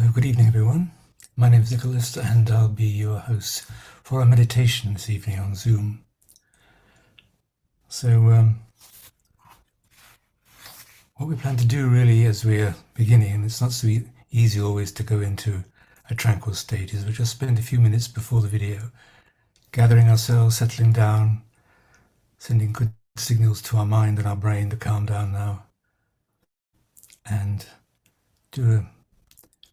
So good evening everyone, my name is Nicholas and I'll be your host for our meditation this evening on Zoom. So what we plan to do really as we're beginning, and it's not so easy always to go into a tranquil state, is we'll just spend a few minutes before the video gathering ourselves, settling down, sending good signals to our mind and our brain to calm down now, and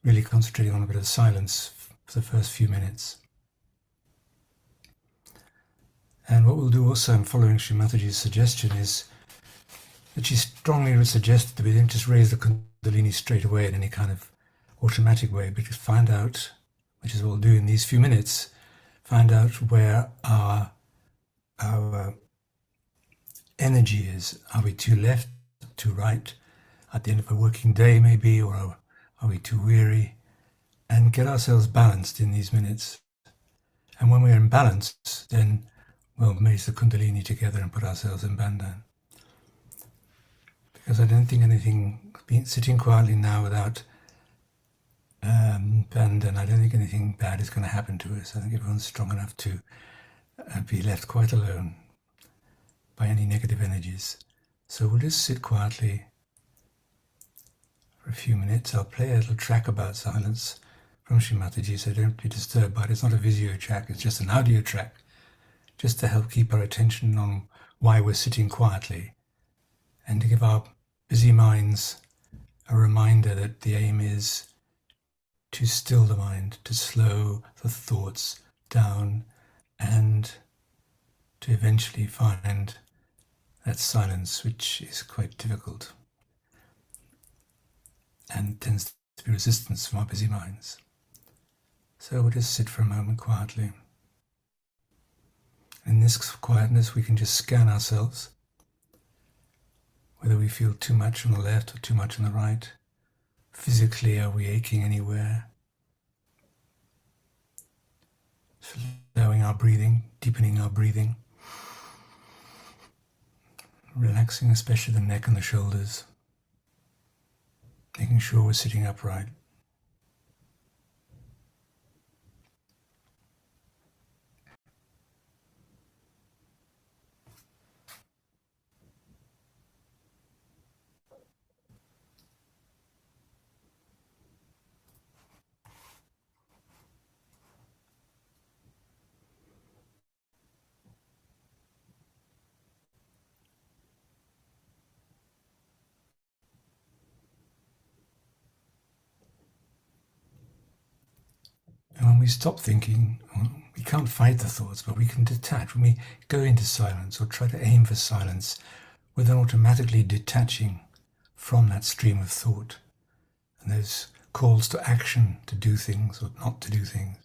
really concentrating on a bit of silence for the first few minutes. And what we'll do also in following Shri Mataji's suggestion is that she strongly suggested that we didn't just raise the Kundalini straight away in any kind of automatic way, but just find out, which is what we'll do in these few minutes, find out where our energy is. Are we too left, too right, at the end of a working day maybe, or are we too weary? And get ourselves balanced in these minutes. And when we're in balance, then we'll raise the Kundalini together and put ourselves in Bandhan. Because I don't think sitting quietly now without Bandhan, I don't think anything bad is going to happen to us. I think everyone's strong enough to be left quite alone by any negative energies. So we'll just sit quietly for a few minutes. I'll play a little track about silence from Shri Mataji, so don't be disturbed by it. It's not a video track, it's just an audio track, just to help keep our attention on why we're sitting quietly, and to give our busy minds a reminder that the aim is to still the mind, to slow the thoughts down, and to eventually find that silence, which is quite difficult and tends to be resistance from our busy minds. So we'll just sit for a moment quietly. In this quietness, we can just scan ourselves, whether we feel too much on the left or too much on the right. Physically, are we aching anywhere? Slowing our breathing, deepening our breathing, relaxing especially the neck and the shoulders, making sure we're sitting upright. And when we stop thinking, we can't fight the thoughts, but we can detach. When we go into silence or try to aim for silence, we're then automatically detaching from that stream of thought and those calls to action, to do things or not to do things.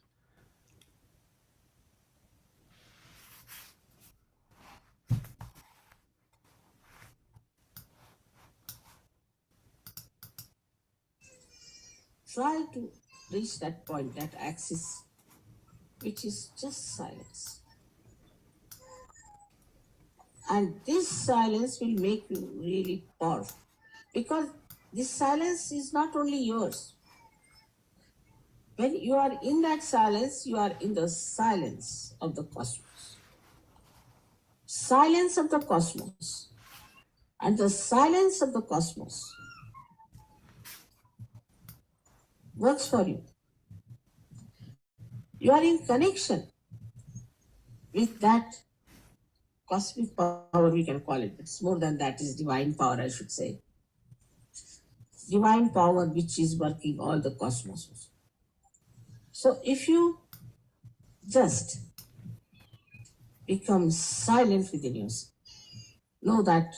Try to reach that point, that axis, which is just silence. And this silence will make you really powerful, because this silence is not only yours. When you are in that silence, you are in the silence of the cosmos. Silence of the cosmos. And the silence of the cosmos works for you. You are in connection with that cosmic power, we can call it. It's more than that, is divine power, I should say. Divine power which is working all the cosmos. So if you just become silent within yourself, know that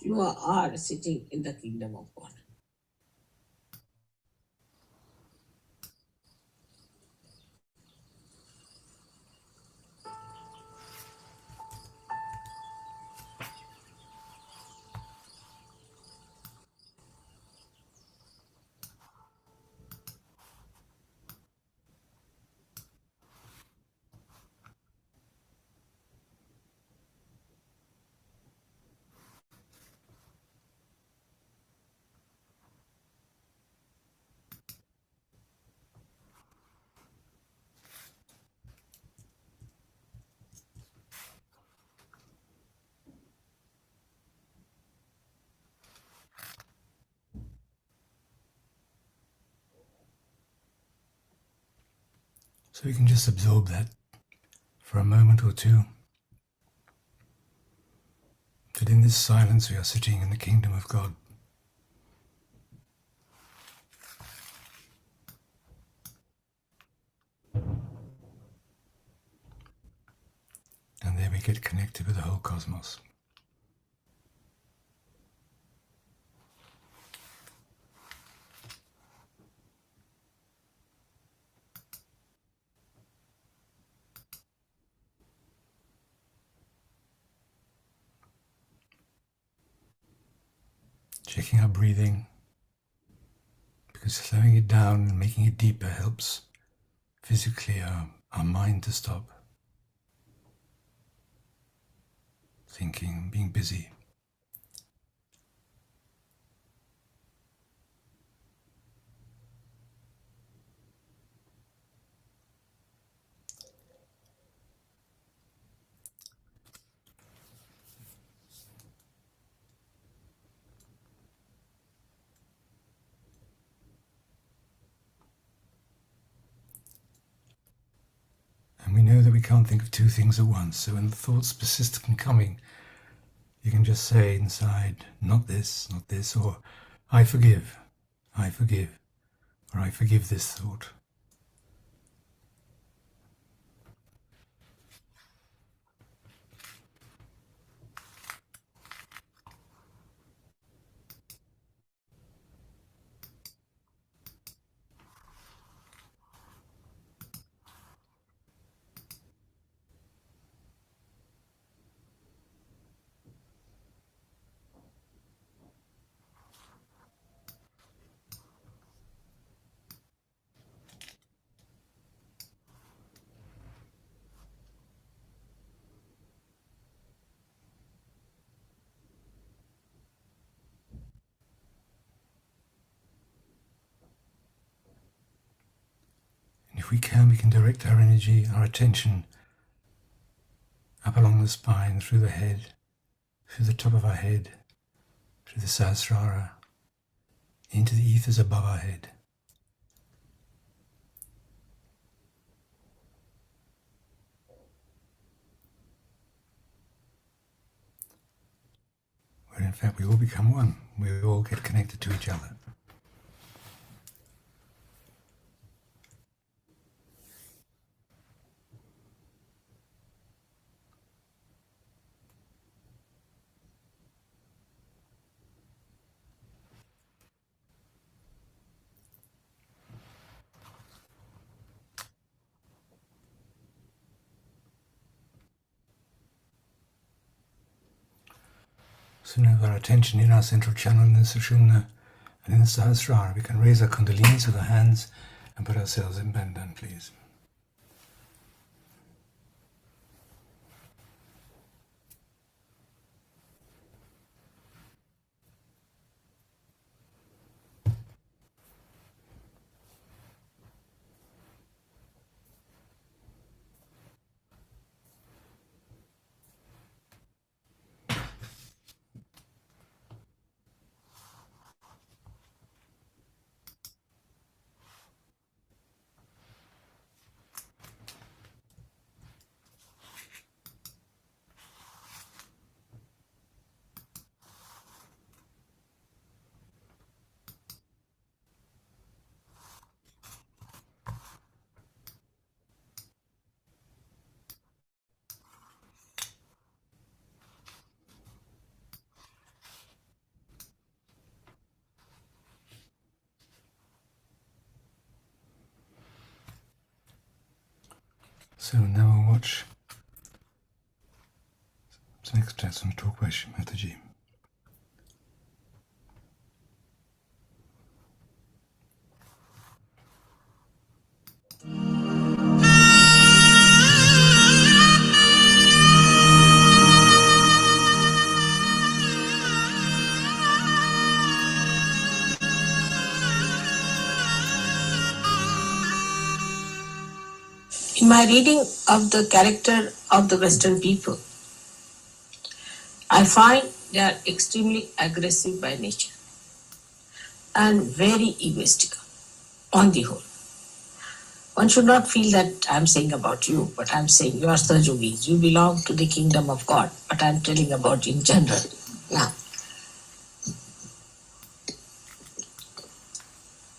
you are sitting in the kingdom of God. So we can just absorb that for a moment or two. That in this silence we are sitting in the kingdom of God. And there we get connected with the whole cosmos. Checking our breathing, because slowing it down and making it deeper helps physically our mind to stop thinking, being busy. And we know that we can't think of two things at once, so when the thoughts persist in coming, you can just say inside, not this, or I forgive, or I forgive this thought. And if we can direct our energy, our attention up along the spine, through the head, through the top of our head, through the Sahasrara, into the ethers above our head. Where in fact we all become one. We all get connected to each other. So now with our attention in our central channel, in the Sushumna and in the Sahasrara, we can raise our kundalinis with our hands and put ourselves in Bandhan, please. So now we'll watch some extracts from Talk by Shri Mataji. In my reading of the character of the Western people, I find they are extremely aggressive by nature and very egoistical on the whole. One should not feel that I'm saying about you, but I'm saying you are Sahajogis. You belong to the kingdom of God, but I'm telling about in general. Now,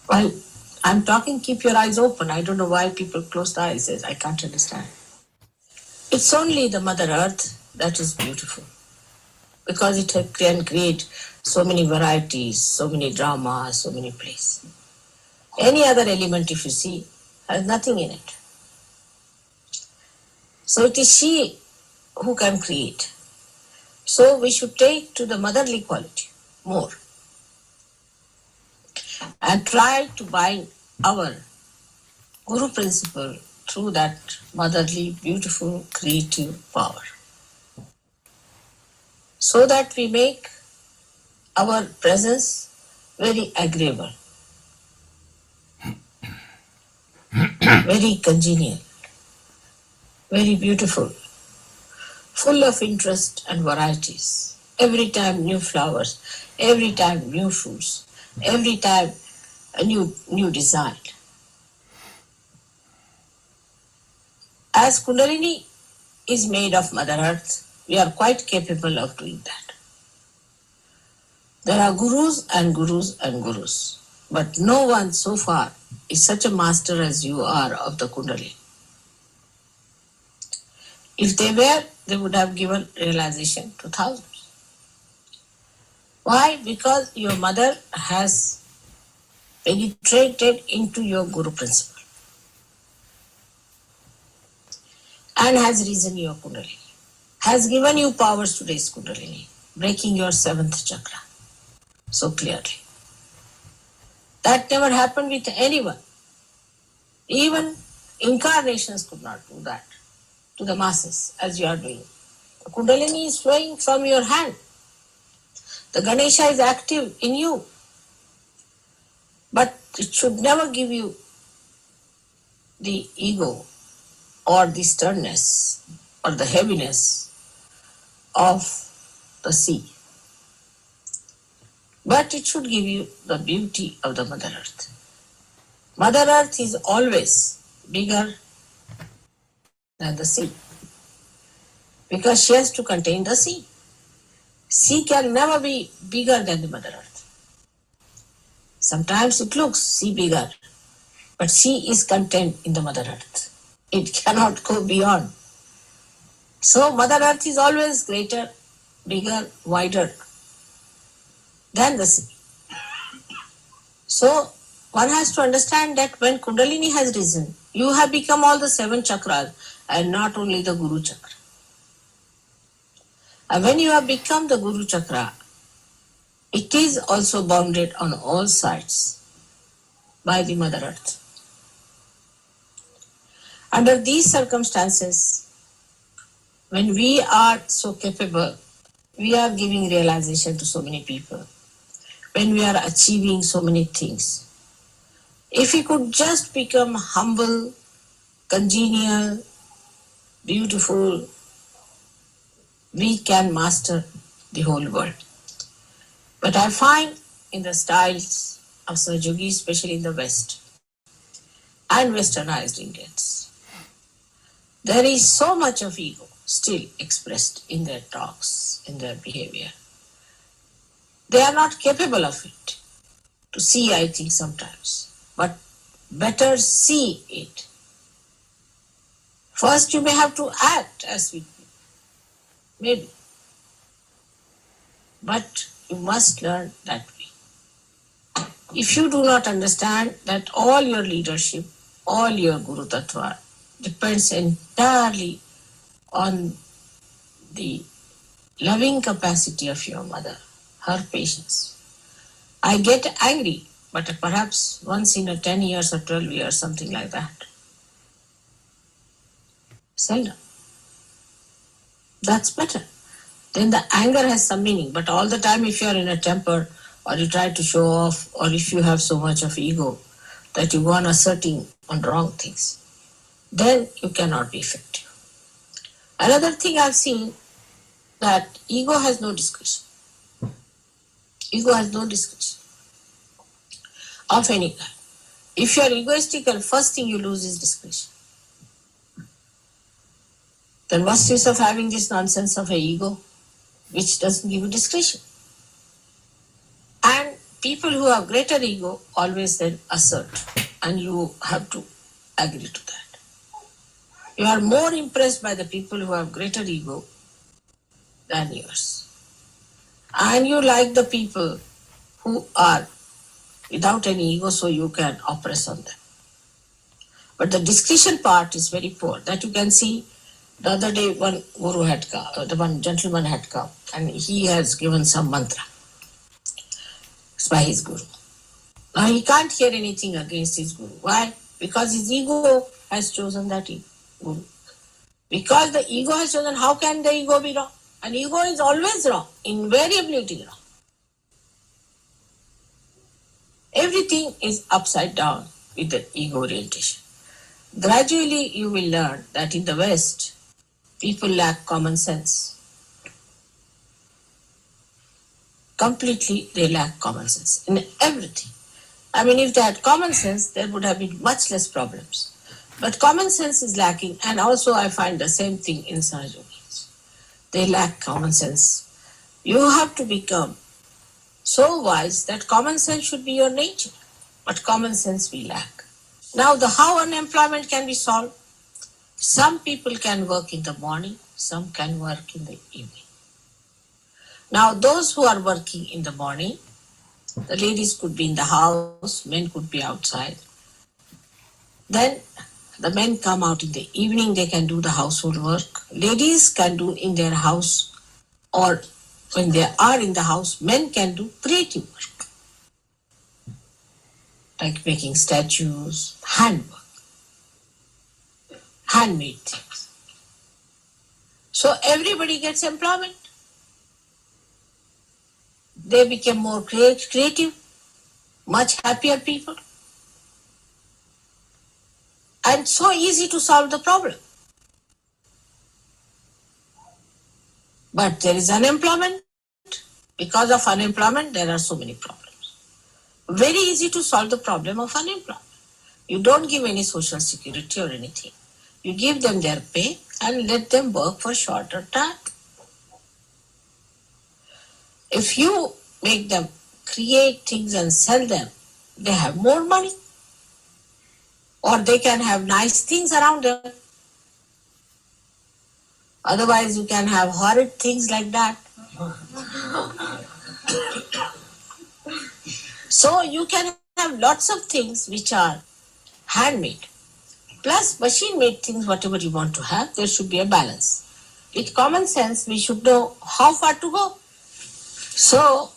while I'm talking, keep your eyes open. I don't know why people close their eyes. I can't understand. It's only the Mother Earth that is beautiful, because it can create so many varieties, so many dramas, so many plays. Any other element, if you see, has nothing in it. So it is she who can create. So we should take to the motherly quality more and try to bind our Guru principle through that motherly, beautiful, creative power, so that we make our presence very agreeable, very congenial, very beautiful, full of interest and varieties. Every time new flowers, every time new fruits, every time a new design. As Kundalini is made of Mother Earth, we are quite capable of doing that. There are gurus and gurus and gurus, but no one so far is such a master as you are of the Kundalini. If they were, they would have given realization to thousands. Why? Because your mother has penetrated into your Guru principle and has risen your Kundalini, has given you powers to raise Kundalini, breaking your seventh chakra so clearly. That never happened with anyone. Even incarnations could not do that to the masses as you are doing. The Kundalini is flowing from your hand. The Ganesha is active in you. But it should never give you the ego or the sternness or the heaviness of the sea. But it should give you the beauty of the Mother Earth. Mother Earth is always bigger than the sea, because she has to contain the sea. Sea can never be bigger than the Mother Earth. Sometimes it looks sea bigger, but sea is contained in the Mother Earth. It cannot go beyond. So Mother Earth is always greater, bigger, wider than the sea. So one has to understand that when Kundalini has risen, you have become all the 7 chakras and not only the Guru chakra. And when you have become the Guru chakra, it is also bounded on all sides by the Mother Earth. Under these circumstances, when we are so capable, we are giving realization to so many people, when we are achieving so many things. If we could just become humble, congenial, beautiful, we can master the whole world. But I find in the styles of Sahajogis, especially in the West and westernized Indians, there is so much of ego still expressed in their talks, in their behavior. They are not capable of it. To see, I think, sometimes. But better see it. First, you may have to act as we do. Maybe. But you must learn that way. If you do not understand that all your leadership, all your Guru Tattva depends entirely on the loving capacity of your mother, her patience. I get angry, but perhaps once in a 10 years or 12 years, something like that. Seldom. That's better. Then the anger has some meaning. But all the time, if you are in a temper, or you try to show off, or if you have so much of ego that you go on asserting on wrong things, then you cannot be effective. Another thing I've seen, that ego has no discretion. Ego has no discretion of any kind. If you are egoistical, first thing you lose is discretion. Then what's the use of having this nonsense of an ego, which doesn't give you discretion? And people who have greater ego always then assert, and you have to agree to that. You are more impressed by the people who have greater ego than yours. And you like the people who are without any ego, so you can oppress on them. But the discretion part is very poor. That you can see. The other day, one guru had come, one gentleman had come, and he has given some mantra. It's by his guru. Now he can't hear anything against his guru. Why? Because his ego has chosen that guru. Because the ego has chosen, how can the ego be wrong? And ego is always wrong. Invariably it is wrong. Everything is upside down with the ego orientation. Gradually you will learn that in the West, people lack common sense. Completely they lack common sense in everything. I mean, if they had common sense, there would have been much less problems. But common sense is lacking, and also I find the same thing in Sahaja Yogis. They lack common sense. You have to become so wise that common sense should be your nature, but common sense we lack. Now, the how unemployment can be solved. Some people can work in the morning, some can work in the evening. Now, those who are working in the morning, the ladies could be in the house, men could be outside. Then the men come out in the evening, they can do the household work. Ladies can do in their house, or when they are in the house, men can do creative work, like making statues, handwork, handmade things. So everybody gets employment. They became more creative, much happier people. And so easy to solve the problem. But there is unemployment. Because of unemployment, there are so many problems. Very easy to solve the problem of unemployment. You don't give any social security or anything. You give them their pay and let them work for shorter time. If you make them create things and sell them, they have more money. Or they can have nice things around them. Otherwise, you can have horrid things like that. So you can have lots of things which are handmade. Plus machine-made things, whatever you want to have, there should be a balance. With common sense, we should know how far to go. So,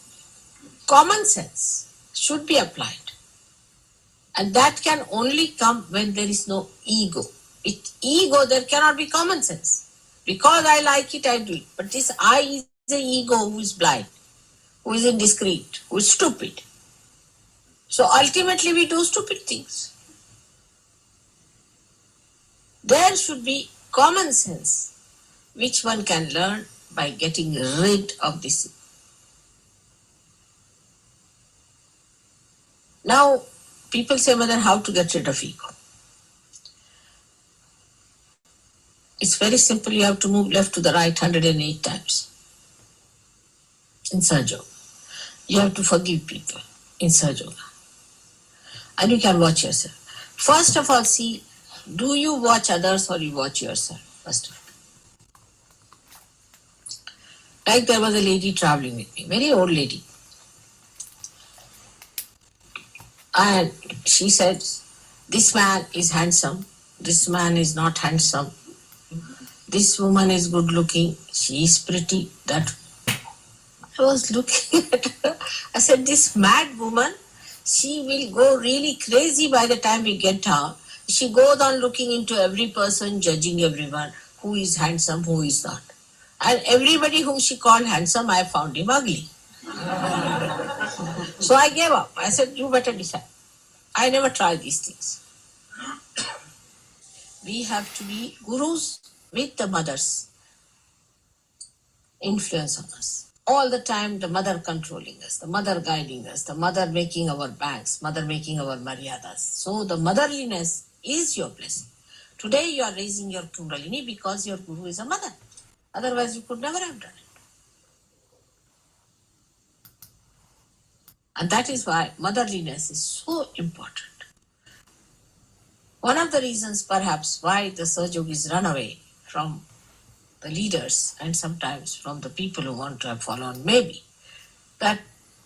common sense should be applied. And that can only come when there is no ego. With ego, there cannot be common sense. Because I like it, I do it. But this I is the ego who is blind, who is indiscreet, who is stupid. So ultimately we do stupid things. There should be common sense, which one can learn by getting rid of this. Now, people say, Mother, how to get rid of ego? It's very simple. You have to move left to the right 108 times in Sahaja Yoga. You have to forgive people in Sahaja Yoga. And you can watch yourself. First of all, see, do you watch others or you watch yourself? First of all. Like there was a lady traveling with me, very old lady. And she said, this man is handsome, this man is not handsome, this woman is good looking, she is pretty. That I was looking at her. I said, this mad woman, she will go really crazy by the time we get her. She goes on looking into every person, judging everyone, who is handsome, who is not. And everybody whom she called handsome, I found him ugly. So I gave up. I said, you better decide. I never tried these things. We have to be gurus with the mother's influence on us. all the time the mother controlling us, the mother guiding us, the mother making our banks, mother making our maryadas. So the motherliness is your blessing. Today you are raising your Kundalini because your Guru is a mother. Otherwise you could never have done it. And that is why motherliness is so important. One of the reasons perhaps why the Sahaja-yogis run away from the leaders and sometimes from the people who want to have followed maybe that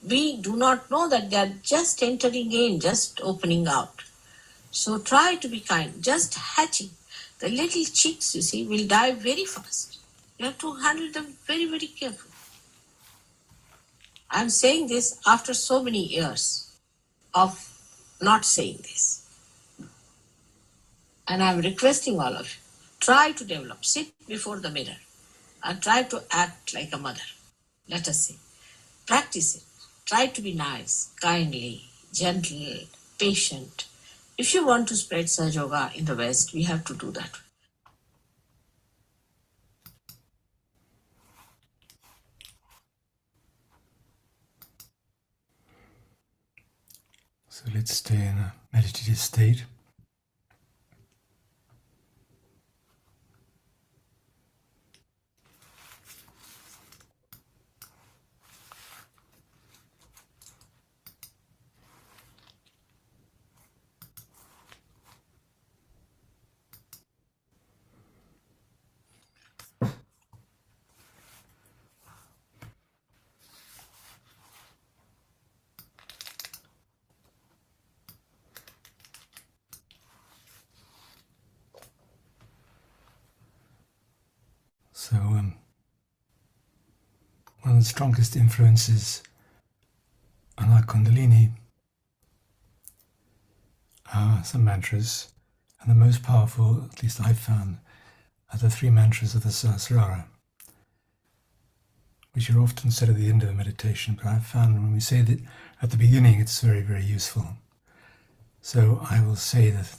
we do not know that they are just entering in, just opening out. So try to be kind, just hatching. The little chicks, you see, will die very fast. You have to handle them very, very carefully. I'm saying this after so many years of not saying this. And I'm requesting all of you, try to develop, sit before the mirror and try to act like a mother. Let us say, practice it. Try to be nice, kindly, gentle, patient. If you want to spread Sahaja Yoga in the West, we have to do that. So let's stay in a meditative state. So one of the strongest influences on our Kundalini are some mantras, and the most powerful, at least I've found, are the 3 mantras of the Sahasrara, which are often said at the end of the meditation, but I've found when we say that at the beginning it's very, very useful. So I will say that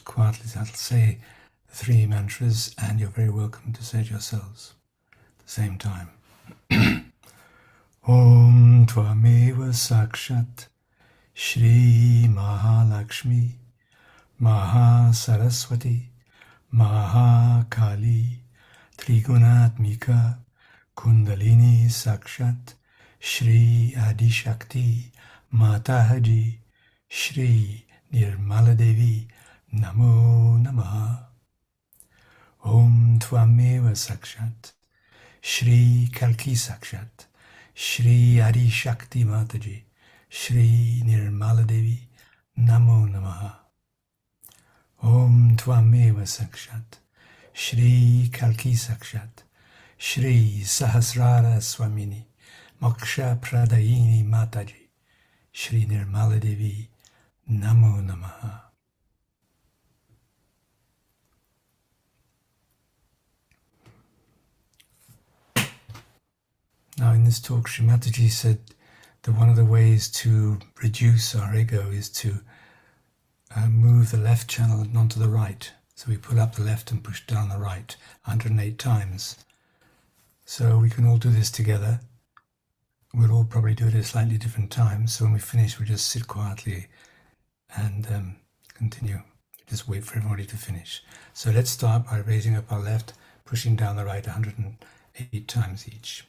quietly, I'll say the 3 mantras, and you're very welcome to say it yourselves at the same time. Om Tvameva Sakshat Shri Mahalakshmi Mahasaraswati Mahakali Trigunatmika Kundalini Sakshat Shri Adishakti Matahaji Shri Nirmala Devi Namo Namaha. Om Tvameva Sakshat Shri Kalki Sakshat Shri Adishakti Mataji Shri Nirmala Devi Namo Namaha. Om Tvameva Sakshat Shri Kalki Sakshat Shri Sahasrara Swamini Moksha Pradayini Mataji Shri Nirmala Devi Namo Namaha. Now in this talk, Shri Mataji said that one of the ways to reduce our ego is to move the left channel onto the right. So we pull up the left and push down the right 108 times. So we can all do this together. We'll all probably do it at slightly different times. So when we finish, we'll just sit quietly and continue. Just wait for everybody to finish. So let's start by raising up our left, pushing down the right 108 times each.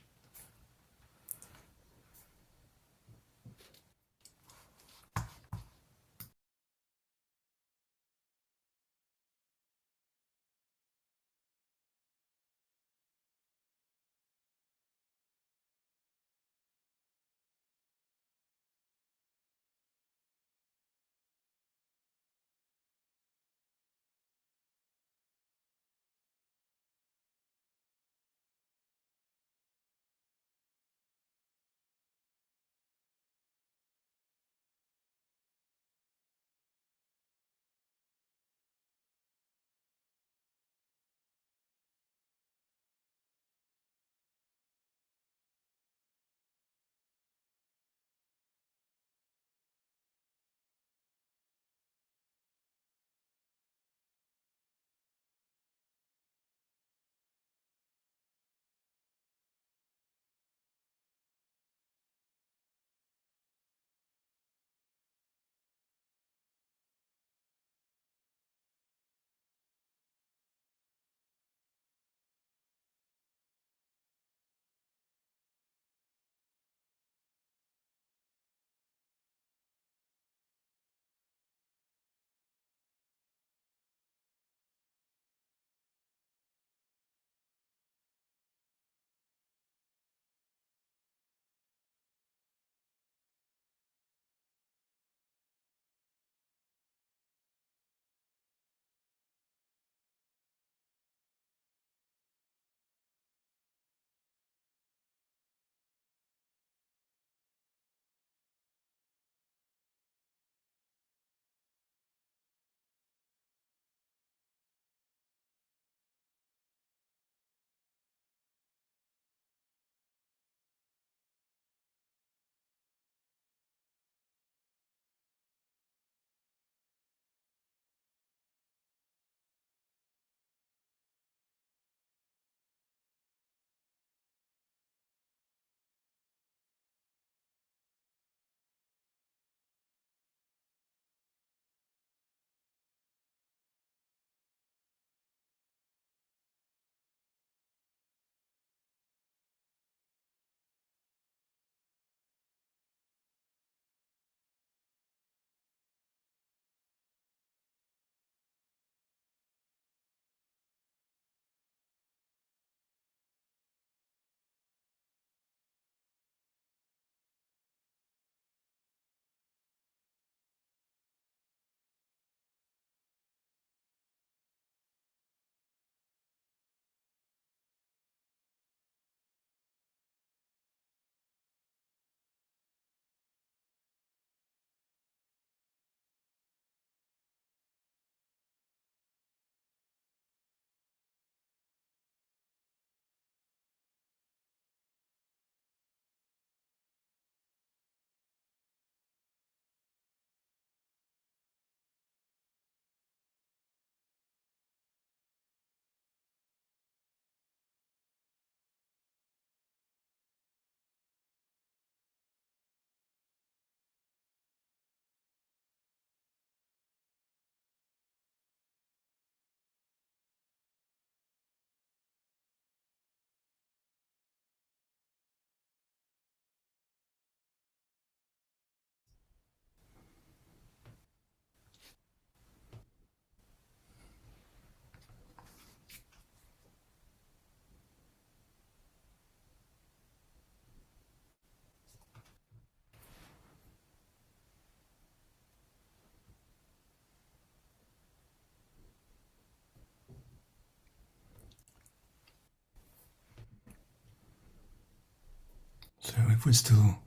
if we're still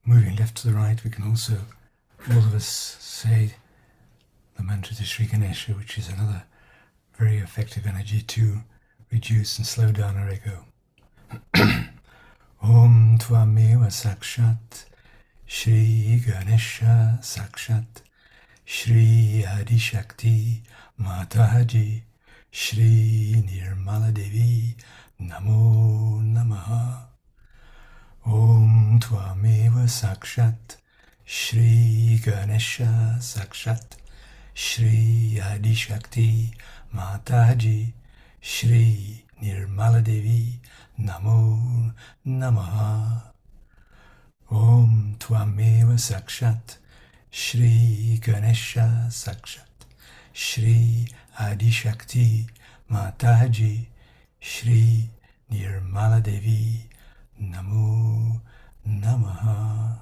moving left to the right, we can also, all of us, say the mantra to Sri Ganesha, which is another very effective energy to reduce and slow down our ego. Om Tvameva Sakshat Shri Ganesha Sakshat Shri Adi Shakti Mataji Shri Nirmala Devi Namo Namaha. Om Tvameva Sakshat Shri Ganesha Sakshat Shri Adi Shakti Mataji Shri Nirmala Devi Namo Namaha. Om Tvameva Sakshat Shri Ganesha Sakshat Shri Adi Shakti Mataji Shri Nirmala Devi Namo Namaha.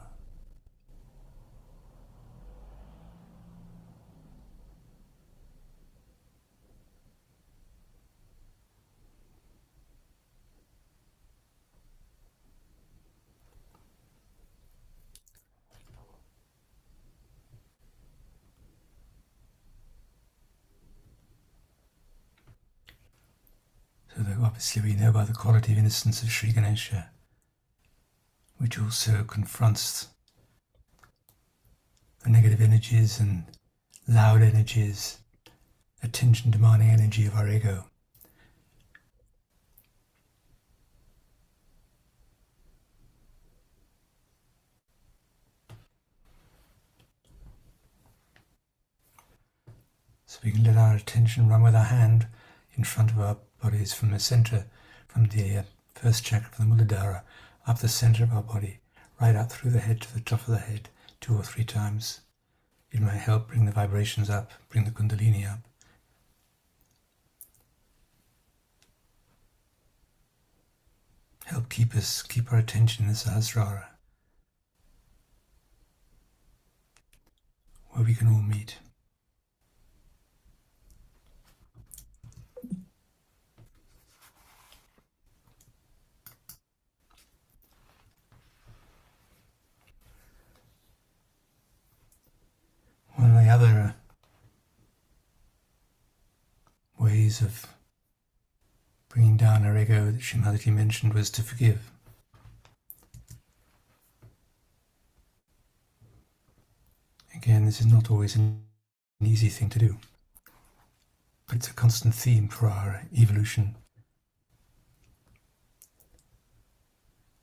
So that obviously we know about the quality of innocence of Sri Ganesha, which also confronts the negative energies and loud energies, attention-demanding energy of our ego. So we can let our attention run with our hand in front of our bodies from the center, from the first chakra, from the Muladhara, up the center of our body, right up through the head to the top of the head, 2 or 3 times. It might help bring the vibrations up, bring the Kundalini up. Help keep our attention in the Sahasrara, where we can all meet. One of the other ways of bringing down our ego that Shrimadaji mentioned was to forgive. Again, this is not always an easy thing to do, but it's a constant theme for our evolution.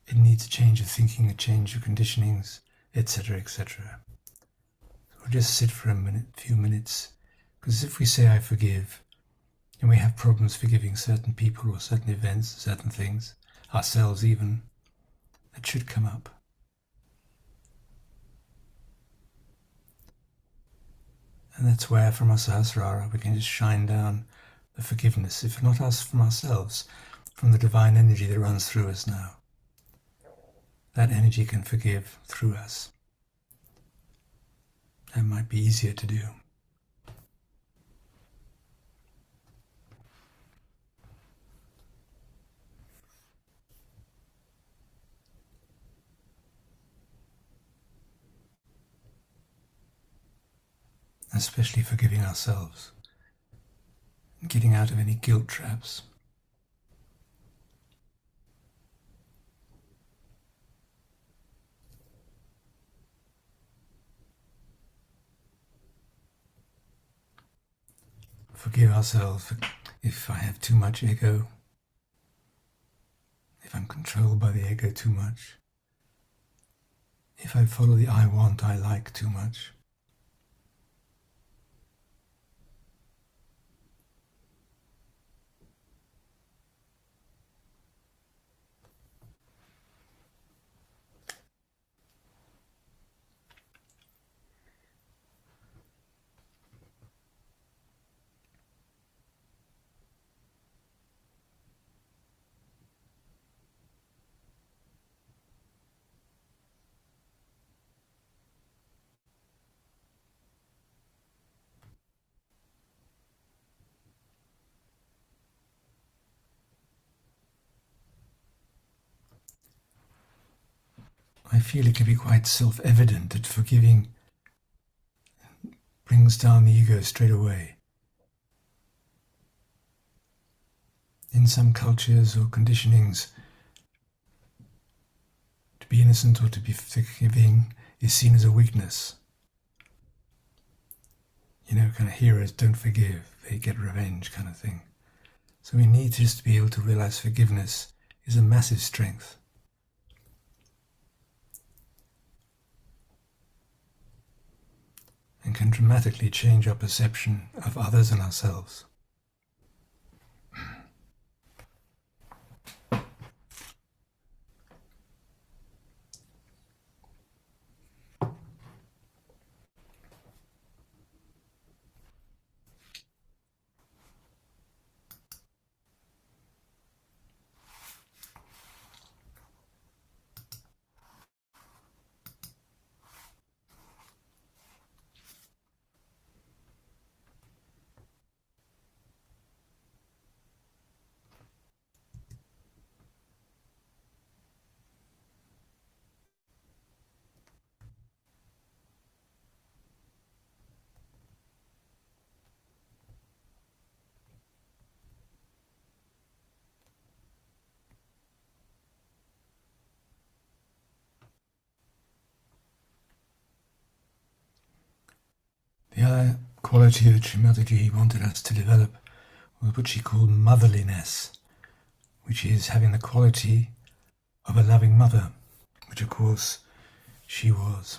It needs a change of thinking, a change of conditionings, etc., etc. So we'll just sit for a few minutes, because if we say I forgive, and we have problems forgiving certain people or certain events, certain things, ourselves even, that should come up. And that's where from our Sahasrara we can just shine down the forgiveness, if not us from ourselves, from the divine energy that runs through us now. That energy can forgive through us. That might be easier to do. Especially forgiving ourselves, and getting out of any guilt traps. Forgive ourselves if I have too much ego, if I'm controlled by the ego too much, if I follow the I want, I like too much. I feel it can be quite self-evident that forgiving brings down the ego straight away. In some cultures or conditionings, to be innocent or to be forgiving is seen as a weakness. Kind of heroes don't forgive, they get revenge kind of thing. So we need just to be able to realize forgiveness is a massive strength. And can dramatically change our perception of others and ourselves. The other quality that Sri Mataji wanted us to develop was what she called motherliness, which is having the quality of a loving mother, which of course she was.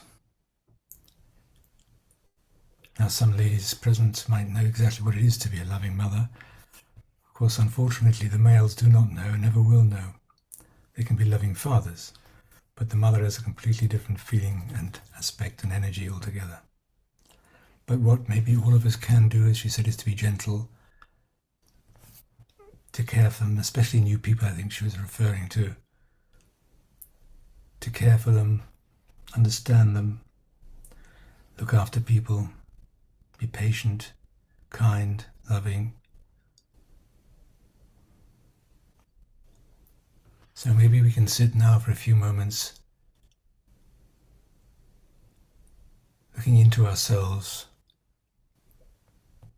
Now some ladies present might know exactly what it is to be a loving mother. Of course, unfortunately, the males do not know and never will know. They can be loving fathers, but the mother has a completely different feeling and aspect and energy altogether. But what maybe all of us can do, as she said, is to be gentle, to care for them, especially new people I think she was referring to care for them, understand them, look after people, be patient, kind, loving. So maybe we can sit now for a few moments looking into ourselves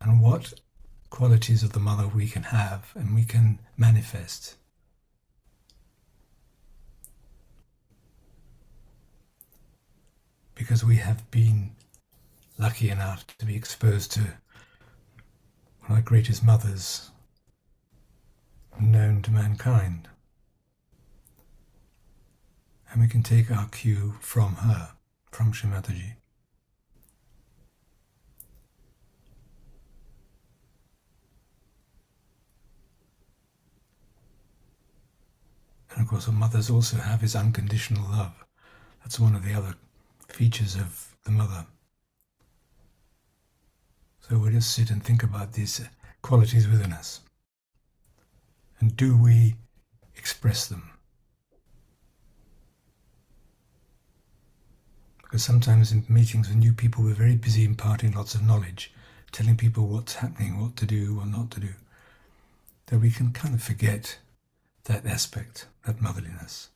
and what qualities of the mother we can have and we can manifest. Because we have been lucky enough to be exposed to one of the greatest mothers known to mankind. And we can take our cue from her, from Sri Mataji. And of course, what mothers also have is unconditional love. That's one of the other features of the mother. So we'll just sit and think about these qualities within us. And do we express them? Because sometimes in meetings with new people, we're very busy imparting lots of knowledge, telling people what's happening, what to do, what not to do, that we can kind of forget that aspect, that motherliness.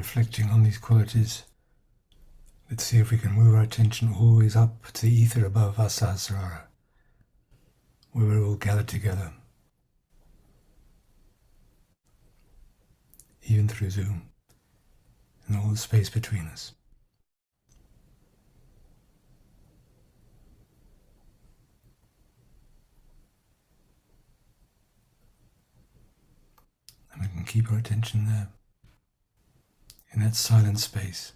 reflecting on these qualities, let's see if we can move our attention always up to the ether above our Sahasrara, where we're all gathered together, even through Zoom, and all the space between us. And we can keep our attention there, in that silent space.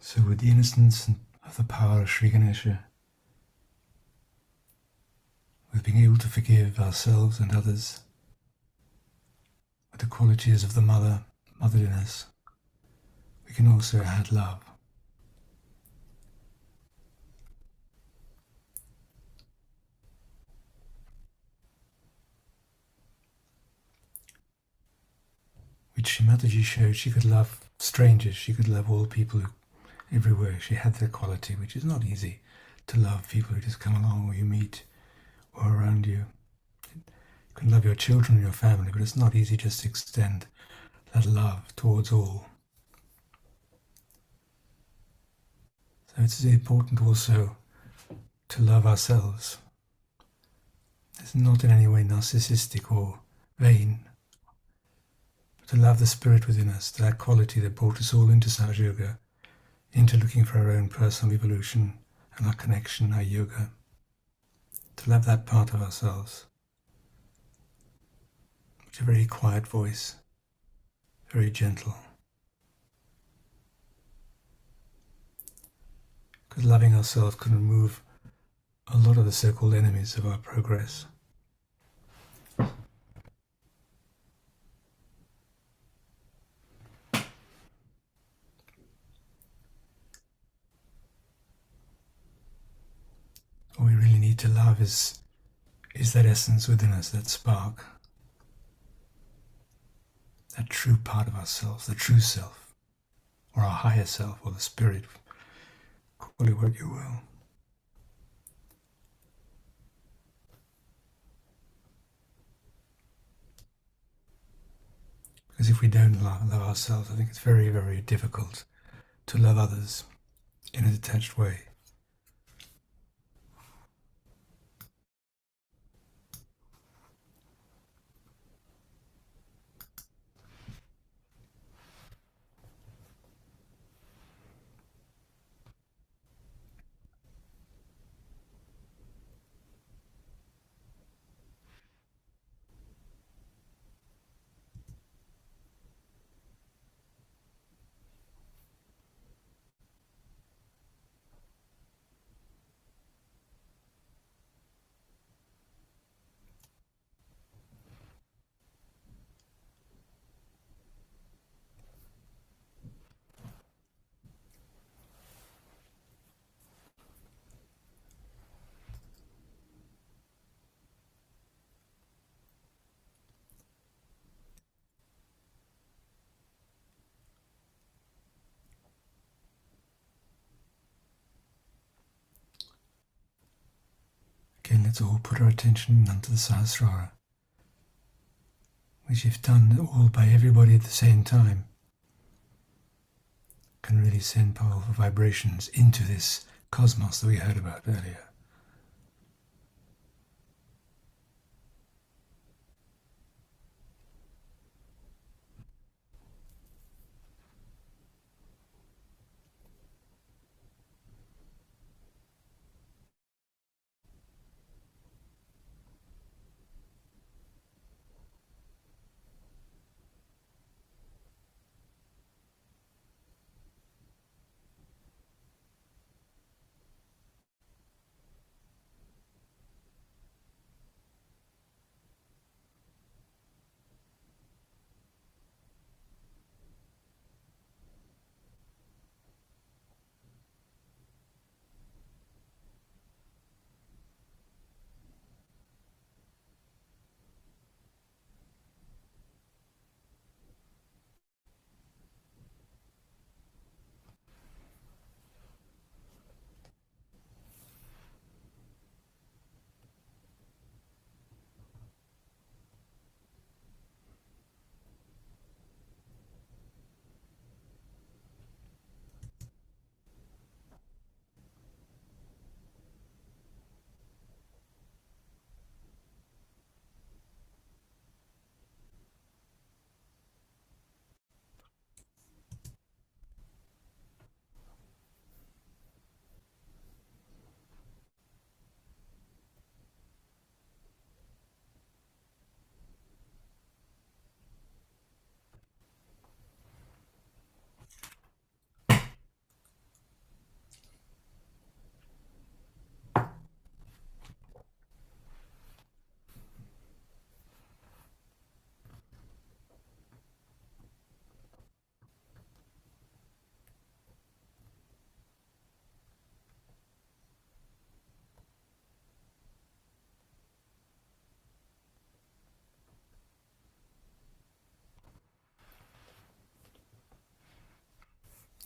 So with the innocence of the power of Sri Ganesha, with being able to forgive ourselves and others, with the qualities of the motherliness, we can also add love. Which Shri Mataji showed, she could love strangers, she could love all people everywhere. She had that quality, which is not easy, to love people who just come along or you meet or around you. You can love your children and your family, but it's not easy just to extend that love towards all. So it's important also to love ourselves. It's not in any way narcissistic or vain, but to love the spirit within us, that quality that brought us all into Sahaja Yoga, into looking for our own personal evolution and our connection, our yoga. To love that part of ourselves, which is a very quiet voice, very gentle. Because loving ourselves can remove a lot of the so-called enemies of our progress. What we really need to love is that essence within us, that spark, that true part of ourselves, the true self, or our higher self, or the spirit, call it what you will. Because if we don't love ourselves, I think it's very, very difficult to love others in a detached way. Again, let's all put our attention onto the Sahasrara, which if done all by everybody at the same time, can really send powerful vibrations into this cosmos that we heard about earlier.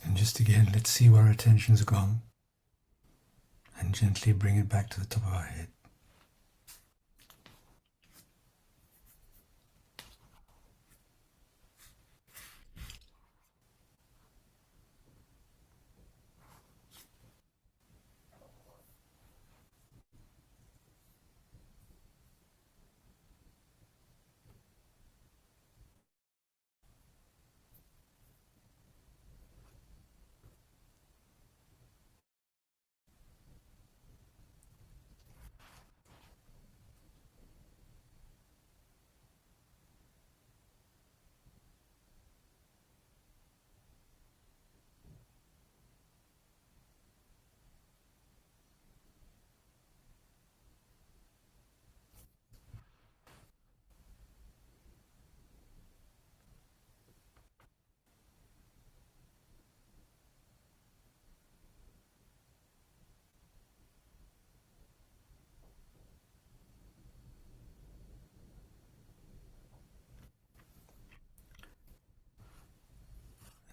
And just again, let's see where our attention's gone, and gently bring it back to the top of our head.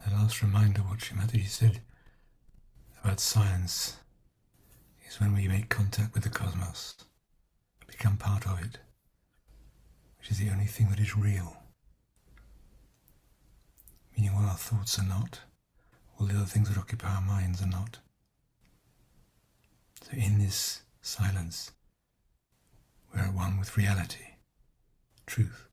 The last reminder, what Shrimati said about science, is when we make contact with the cosmos, become part of it, which is the only thing that is real. Meaning all our thoughts are not, all the other things that occupy our minds are not. So in this silence, we're at one with reality, truth.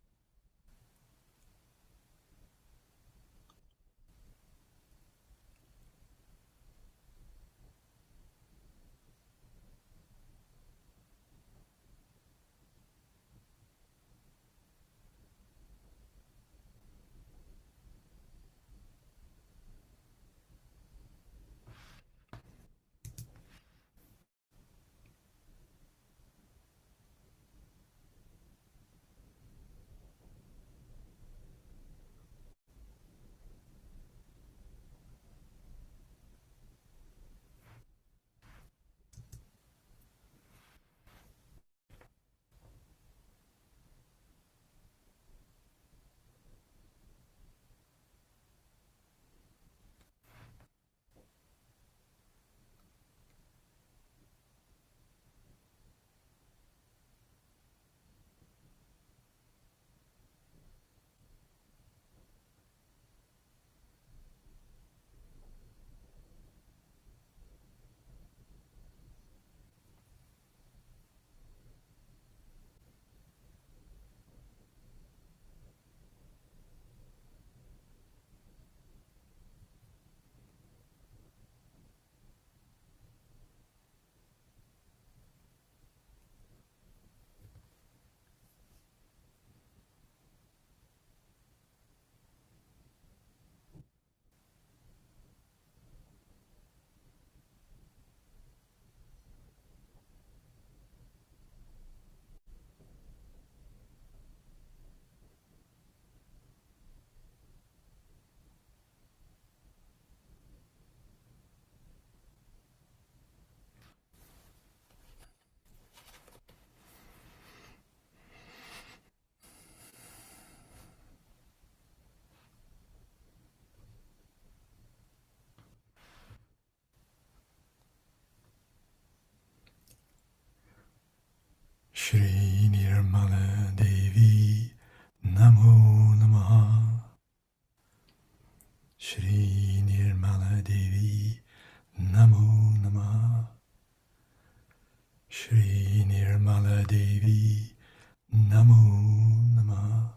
Shri Nirmala Devi Namo Namaha. Shri Nirmala Devi Namo Namaha. Shri Nirmala Devi Namo Namaha.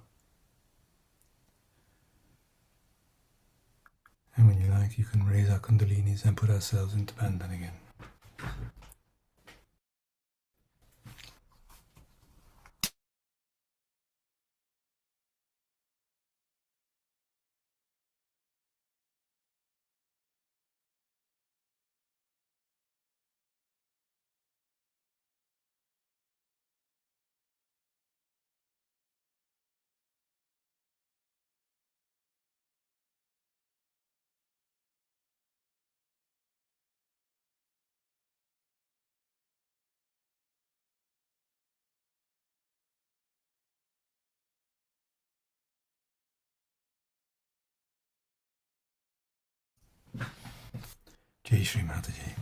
And when you like, you can raise our kundalinis and put ourselves into bandhan again. Jai Shri Mataji.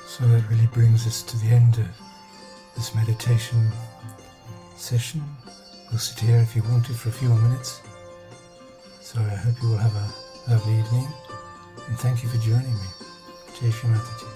So that really brings us to the end of this meditation session. We'll sit here if you want to for a few more minutes. So I hope you will have a lovely evening, and thank you for joining me. Jai Shri Mataji.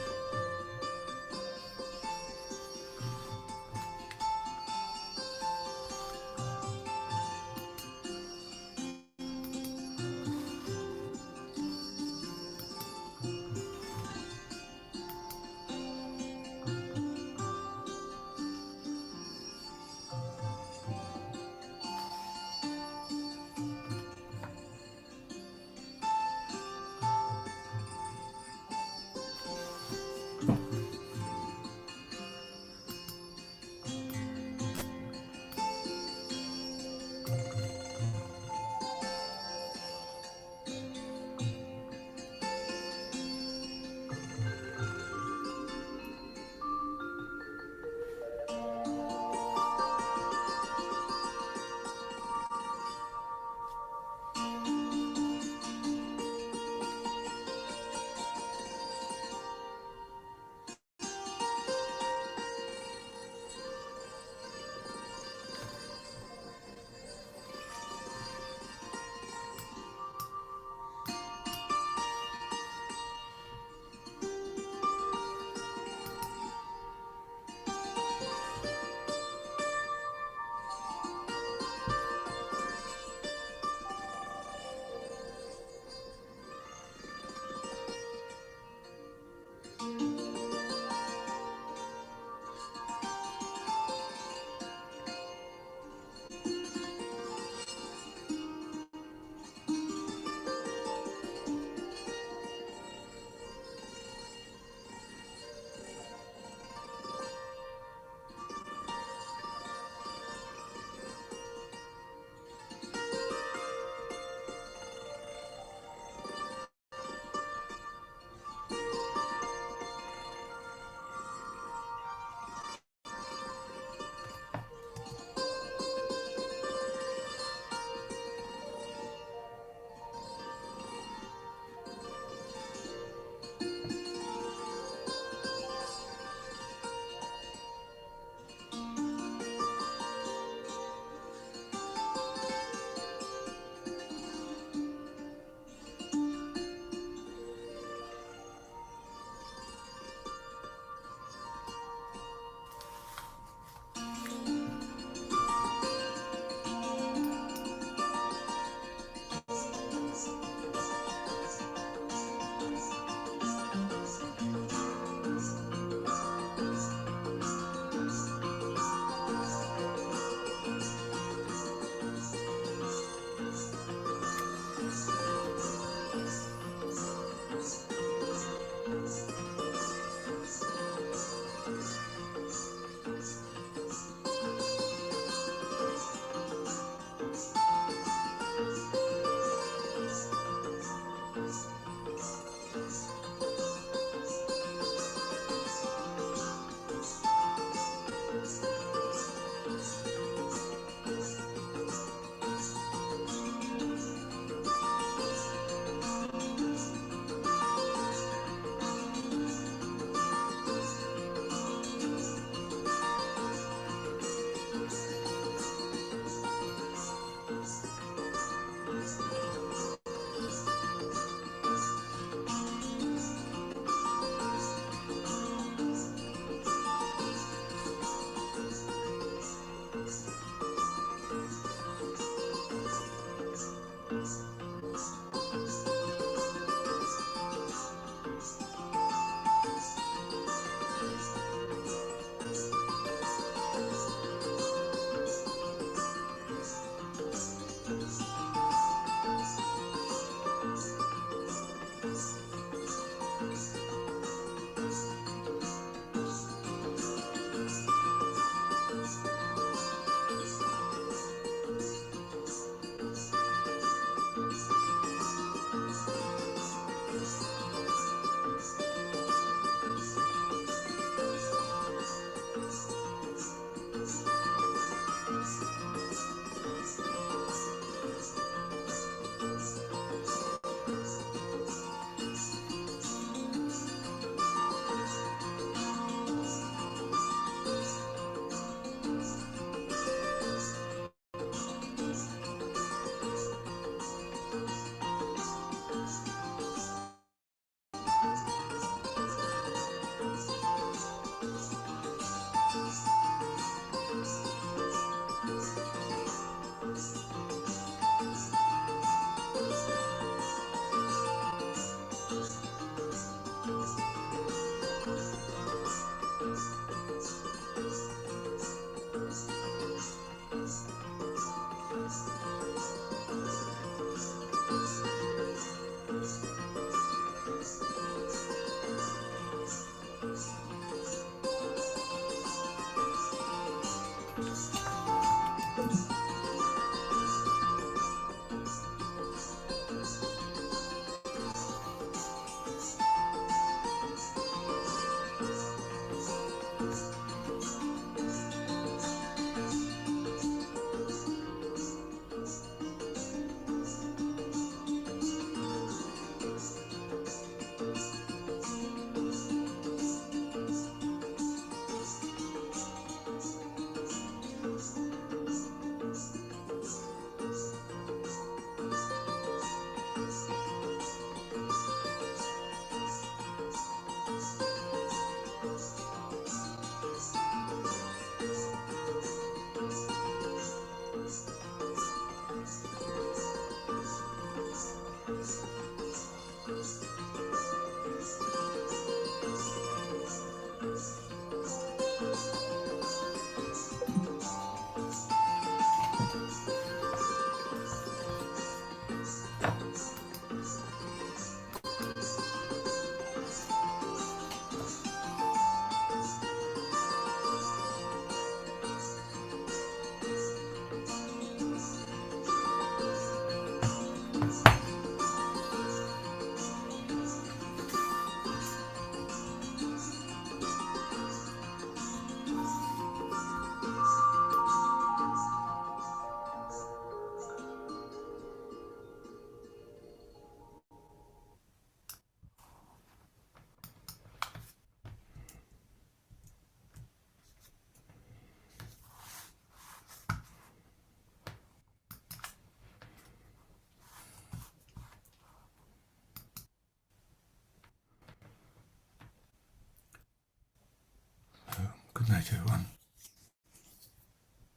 night, everyone.